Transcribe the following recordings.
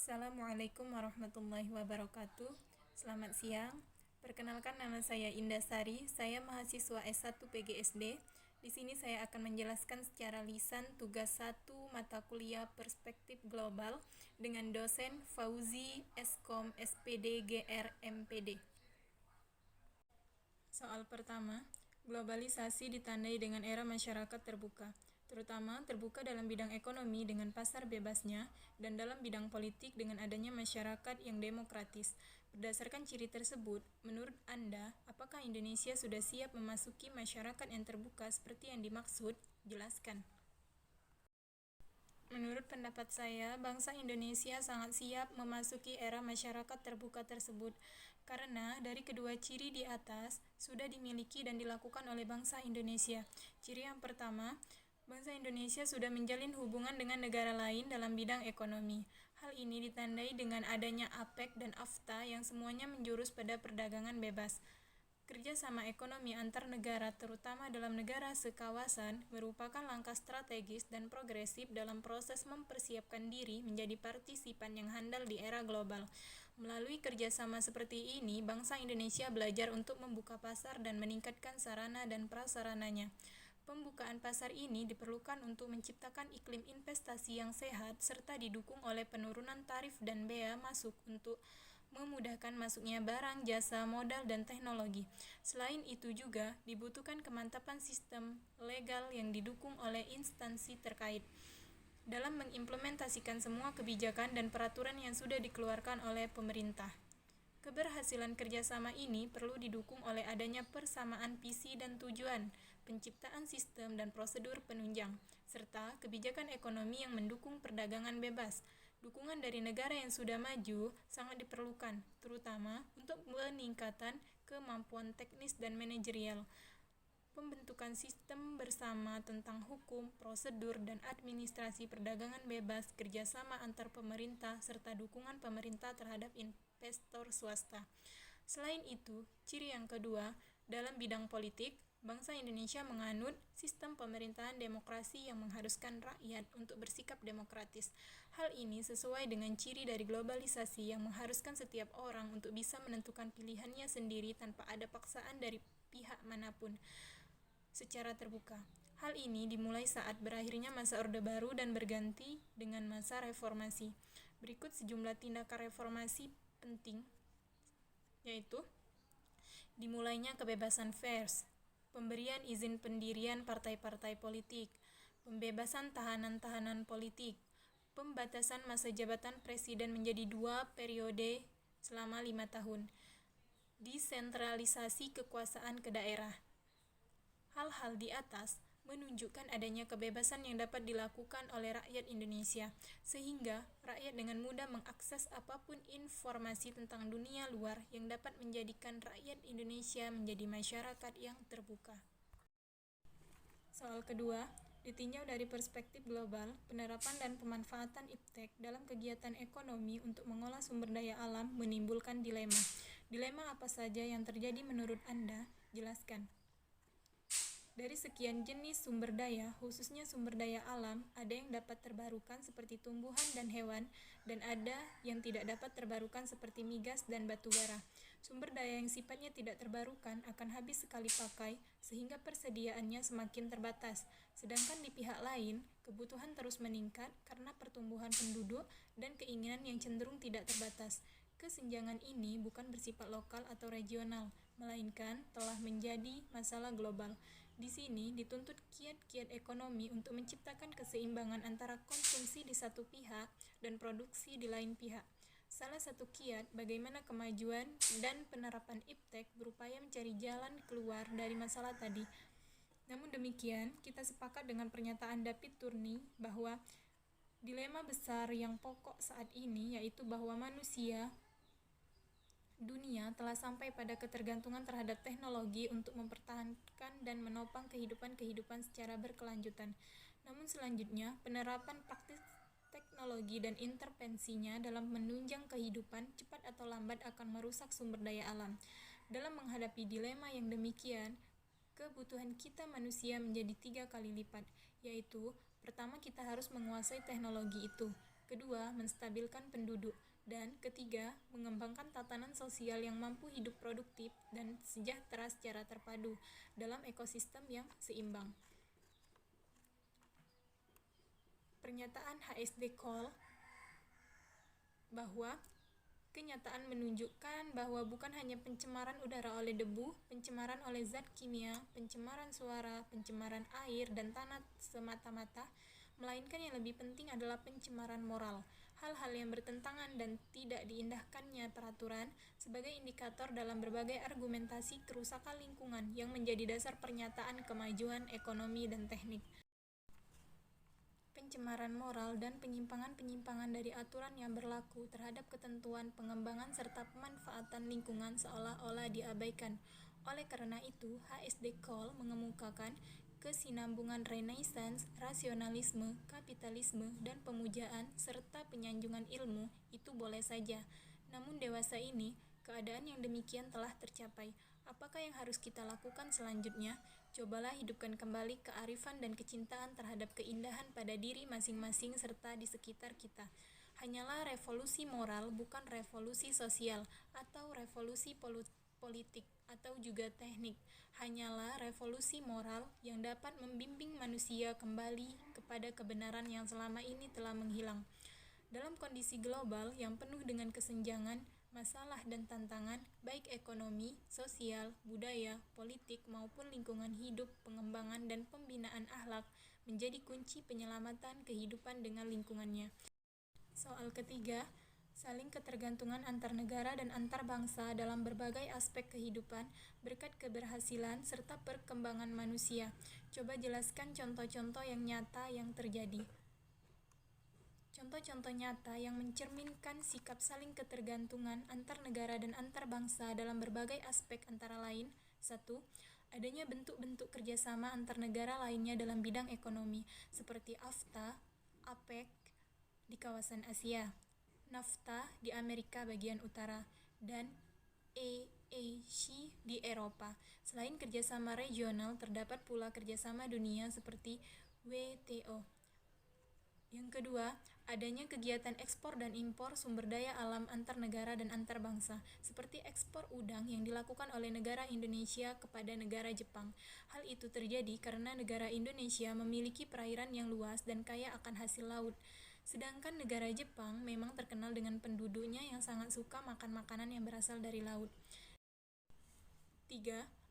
Assalamualaikum warahmatullahi wabarakatuh. Selamat siang. Perkenalkan, nama saya Indah Sari. Saya mahasiswa S1 PGSD. Di sini saya akan menjelaskan secara lisan tugas 1 mata kuliah Perspektif Global dengan dosen Fauzi Eskom SPD GR MPD. Soal pertama, globalisasi ditandai dengan era masyarakat terbuka, terutama terbuka dalam bidang ekonomi dengan pasar bebasnya, dan dalam bidang politik dengan adanya masyarakat yang demokratis. Berdasarkan ciri tersebut, menurut Anda, apakah Indonesia sudah siap memasuki masyarakat yang terbuka seperti yang dimaksud? Jelaskan. Menurut pendapat saya, bangsa Indonesia sangat siap memasuki era masyarakat terbuka tersebut, karena dari kedua ciri di atas sudah dimiliki dan dilakukan oleh bangsa Indonesia. Ciri yang pertama, bangsa Indonesia sudah menjalin hubungan dengan negara lain dalam bidang ekonomi. Hal ini ditandai dengan adanya APEC dan AFTA yang semuanya menjurus pada perdagangan bebas. Kerjasama ekonomi antar negara, terutama dalam negara sekawasan, merupakan langkah strategis dan progresif dalam proses mempersiapkan diri menjadi partisipan yang handal di era global. Melalui kerjasama seperti ini, bangsa Indonesia belajar untuk membuka pasar dan meningkatkan sarana dan prasarananya. Pembukaan pasar ini diperlukan untuk menciptakan iklim investasi yang sehat serta didukung oleh penurunan tarif dan bea masuk untuk memudahkan masuknya barang, jasa, modal, dan teknologi. Selain itu juga dibutuhkan kemantapan sistem legal yang didukung oleh instansi terkait dalam mengimplementasikan semua kebijakan dan peraturan yang sudah dikeluarkan oleh pemerintah. Keberhasilan kerjasama ini perlu didukung oleh adanya persamaan visi dan tujuan, penciptaan sistem dan prosedur penunjang, serta kebijakan ekonomi yang mendukung perdagangan bebas. Dukungan dari negara yang sudah maju sangat diperlukan, terutama untuk peningkatan kemampuan teknis dan manajerial, pembentukan sistem bersama tentang hukum, prosedur, dan administrasi perdagangan bebas, kerjasama antar pemerintah, serta dukungan pemerintah terhadap investor swasta. Selain itu, ciri yang kedua, dalam bidang politik, bangsa Indonesia menganut sistem pemerintahan demokrasi yang mengharuskan rakyat untuk bersikap demokratis. Hal ini sesuai dengan ciri dari globalisasi yang mengharuskan setiap orang untuk bisa menentukan pilihannya sendiri tanpa ada paksaan dari pihak manapun secara terbuka. Hal ini dimulai saat berakhirnya masa Orde Baru dan berganti dengan masa reformasi. Berikut sejumlah tindakan reformasi penting, yaitu dimulainya kebebasan pers, pemberian izin pendirian partai-partai politik, pembebasan tahanan-tahanan politik, pembatasan masa jabatan presiden menjadi 2 periode selama 5 tahun, desentralisasi kekuasaan ke daerah. Hal-hal di atas menunjukkan adanya kebebasan yang dapat dilakukan oleh rakyat Indonesia, sehingga rakyat dengan mudah mengakses apapun informasi tentang dunia luar yang dapat menjadikan rakyat Indonesia menjadi masyarakat yang terbuka. Soal kedua, ditinjau dari perspektif global, penerapan dan pemanfaatan iptek dalam kegiatan ekonomi untuk mengolah sumber daya alam menimbulkan dilema. Dilema apa saja yang terjadi menurut Anda? Jelaskan. Dari sekian jenis sumber daya, khususnya sumber daya alam, ada yang dapat terbarukan seperti tumbuhan dan hewan, dan ada yang tidak dapat terbarukan seperti migas dan batu bara. Sumber daya yang sifatnya tidak terbarukan akan habis sekali pakai, sehingga persediaannya semakin terbatas. Sedangkan di pihak lain, kebutuhan terus meningkat karena pertumbuhan penduduk dan keinginan yang cenderung tidak terbatas. Kesenjangan ini bukan bersifat lokal atau regional, melainkan telah menjadi masalah global. Di sini dituntut kiat-kiat ekonomi untuk menciptakan keseimbangan antara konsumsi di satu pihak dan produksi di lain pihak. Salah satu kiat bagaimana kemajuan dan penerapan iptek berupaya mencari jalan keluar dari masalah tadi. Namun demikian, kita sepakat dengan pernyataan David Turni bahwa dilema besar yang pokok saat ini yaitu bahwa dunia telah sampai pada ketergantungan terhadap teknologi untuk mempertahankan dan menopang kehidupan secara berkelanjutan. Namun selanjutnya, penerapan praktis teknologi dan intervensinya dalam menunjang kehidupan cepat atau lambat akan merusak sumber daya alam. Dalam menghadapi dilema yang demikian, kebutuhan kita manusia menjadi 3 kali lipat, yaitu pertama kita harus menguasai teknologi itu, Kedua, menstabilkan penduduk. Dan ketiga, mengembangkan tatanan sosial yang mampu hidup produktif dan sejahtera secara terpadu dalam ekosistem yang seimbang. Pernyataan HSD Cole bahwa kenyataan menunjukkan bahwa bukan hanya pencemaran udara oleh debu, pencemaran oleh zat kimia, pencemaran suara, pencemaran air dan tanah semata-mata, melainkan yang lebih penting adalah pencemaran moral. Hal-hal yang bertentangan dan tidak diindahkannya peraturan sebagai indikator dalam berbagai argumentasi kerusakan lingkungan yang menjadi dasar pernyataan kemajuan ekonomi dan teknik. Pencemaran moral dan penyimpangan-penyimpangan dari aturan yang berlaku terhadap ketentuan pengembangan serta pemanfaatan lingkungan seolah-olah diabaikan. Oleh karena itu, HSD Cole mengemukakan kesinambungan renaissance, rasionalisme, kapitalisme, dan pemujaan serta penyanjungan ilmu itu boleh saja. Namun dewasa ini, keadaan yang demikian telah tercapai. Apakah yang harus kita lakukan selanjutnya? Cobalah hidupkan kembali kearifan dan kecintaan terhadap keindahan pada diri masing-masing serta di sekitar kita. Hanyalah revolusi moral, bukan revolusi sosial atau revolusi politik atau juga teknik. Hanyalah revolusi moral yang dapat membimbing manusia kembali kepada kebenaran yang selama ini telah menghilang. Dalam kondisi global yang penuh dengan kesenjangan, masalah dan tantangan, baik ekonomi, sosial, budaya, politik maupun lingkungan hidup, pengembangan dan pembinaan akhlak menjadi kunci penyelamatan kehidupan dengan lingkungannya. Soal ketiga, saling ketergantungan antar negara dan antar bangsa dalam berbagai aspek kehidupan berkat keberhasilan serta perkembangan manusia. Coba jelaskan contoh-contoh yang nyata yang terjadi. Contoh-contoh nyata yang mencerminkan sikap saling ketergantungan antar negara dan antar bangsa dalam berbagai aspek antara lain: 1. Adanya bentuk-bentuk kerjasama antar negara lainnya dalam bidang ekonomi, seperti AFTA, APEC di kawasan Asia, NAFTA di Amerika bagian utara, dan EAC di Eropa. Selain kerjasama regional, terdapat pula kerjasama dunia seperti WTO. Yang kedua, adanya kegiatan ekspor dan impor sumber daya alam antar negara dan antar bangsa, seperti ekspor udang yang dilakukan oleh negara Indonesia kepada negara Jepang. Hal itu terjadi karena negara Indonesia memiliki perairan yang luas dan kaya akan hasil laut. Sedangkan negara Jepang memang terkenal dengan penduduknya yang sangat suka makan makanan yang berasal dari laut. 3.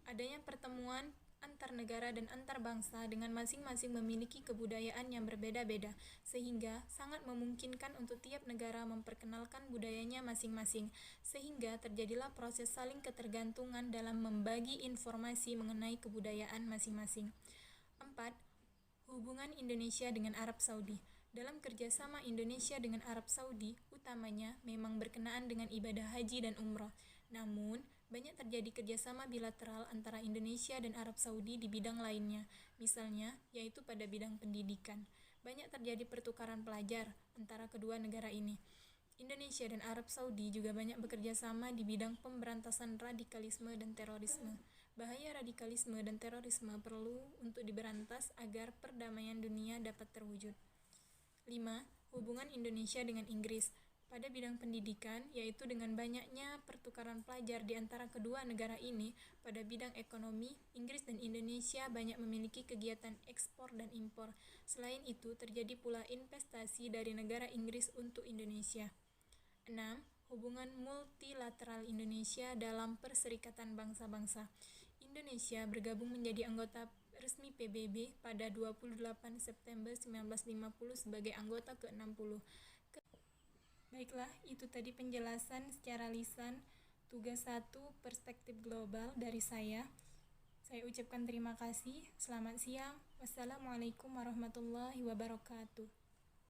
Adanya pertemuan antar negara dan antar bangsa dengan masing-masing memiliki kebudayaan yang berbeda-beda, sehingga sangat memungkinkan untuk tiap negara memperkenalkan budayanya masing-masing, sehingga terjadilah proses saling ketergantungan dalam membagi informasi mengenai kebudayaan masing-masing. 4. Hubungan Indonesia dengan Arab Saudi. Dalam kerjasama Indonesia dengan Arab Saudi, utamanya memang berkenaan dengan ibadah haji dan umroh. Namun, banyak terjadi kerjasama bilateral antara Indonesia dan Arab Saudi di bidang lainnya, misalnya yaitu pada bidang pendidikan. Banyak terjadi pertukaran pelajar antara kedua negara ini. Indonesia dan Arab Saudi juga banyak bekerja sama di bidang pemberantasan radikalisme dan terorisme. Bahaya radikalisme dan terorisme perlu untuk diberantas agar perdamaian dunia dapat terwujud. 5. Hubungan Indonesia dengan Inggris. Pada bidang pendidikan, yaitu dengan banyaknya pertukaran pelajar di antara kedua negara ini, pada bidang ekonomi, Inggris dan Indonesia banyak memiliki kegiatan ekspor dan impor. Selain itu, terjadi pula investasi dari negara Inggris untuk Indonesia. 6. Hubungan multilateral Indonesia dalam Perserikatan Bangsa-Bangsa. Indonesia bergabung menjadi anggota resmi PBB pada 28 September 1950 sebagai anggota ke-60. Baiklah, itu tadi penjelasan secara lisan tugas 1 perspektif global dari saya. Saya ucapkan terima kasih. Selamat siang. Wassalamualaikum warahmatullahi wabarakatuh.